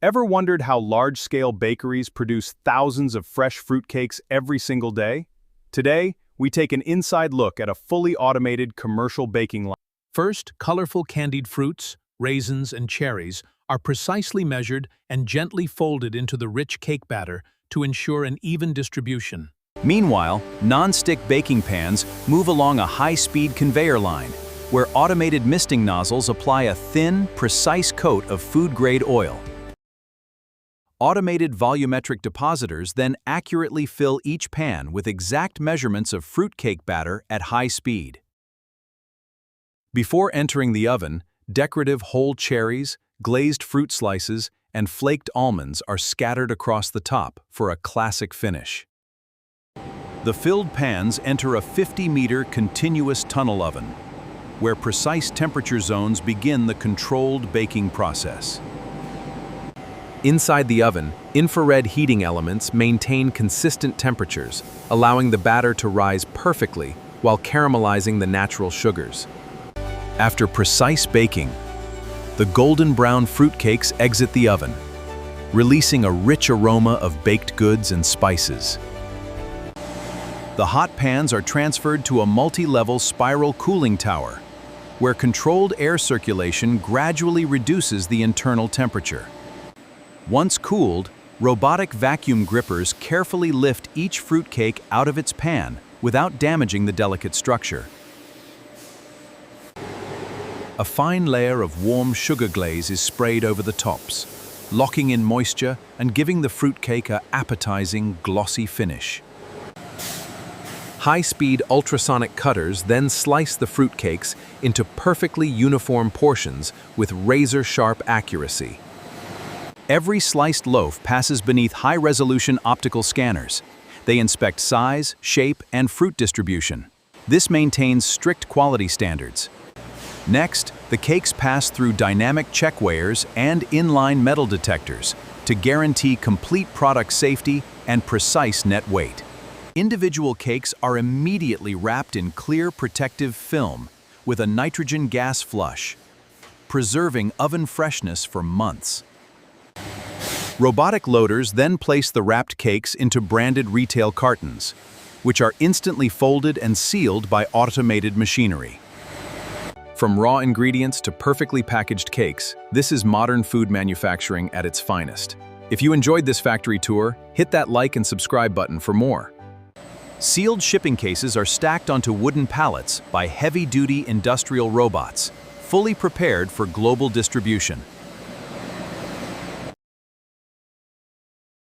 Ever wondered how large-scale bakeries produce thousands of fresh fruitcakes every single day? Today, we take an inside look at a fully automated commercial baking line. First, colorful candied fruits, raisins, and cherries are precisely measured and gently folded into the rich cake batter to ensure an even distribution. Meanwhile, non-stick baking pans move along a high-speed conveyor line, where automated misting nozzles apply a thin, precise coat of food-grade oil. Automated volumetric depositors then accurately fill each pan with exact measurements of fruitcake batter at high speed. Before entering the oven, decorative whole cherries, glazed fruit slices, and flaked almonds are scattered across the top for a classic finish. The filled pans enter a 50-meter continuous tunnel oven, where precise temperature zones begin the controlled baking process. Inside the oven, infrared heating elements maintain consistent temperatures, allowing the batter to rise perfectly while caramelizing the natural sugars. After precise baking, the golden brown fruitcakes exit the oven, releasing a rich aroma of baked goods and spices. The hot pans are transferred to a multi-level spiral cooling tower, where controlled air circulation gradually reduces the internal temperature. Once cooled, robotic vacuum grippers carefully lift each fruitcake out of its pan without damaging the delicate structure. A fine layer of warm sugar glaze is sprayed over the tops, locking in moisture and giving the fruitcake an appetizing, glossy finish. High-speed ultrasonic cutters then slice the fruitcakes into perfectly uniform portions with razor-sharp accuracy. Every sliced loaf passes beneath high-resolution optical scanners. They inspect size, shape, and fruit distribution. This maintains strict quality standards. Next, the cakes pass through dynamic check weighers and inline metal detectors to guarantee complete product safety and precise net weight. Individual cakes are immediately wrapped in clear protective film with a nitrogen gas flush, preserving oven freshness for months. Robotic loaders then place the wrapped cakes into branded retail cartons, which are instantly folded and sealed by automated machinery. From raw ingredients to perfectly packaged cakes, this is modern food manufacturing at its finest. If you enjoyed this factory tour, hit that like and subscribe button for more. Sealed shipping cases are stacked onto wooden pallets by heavy-duty industrial robots, fully prepared for global distribution.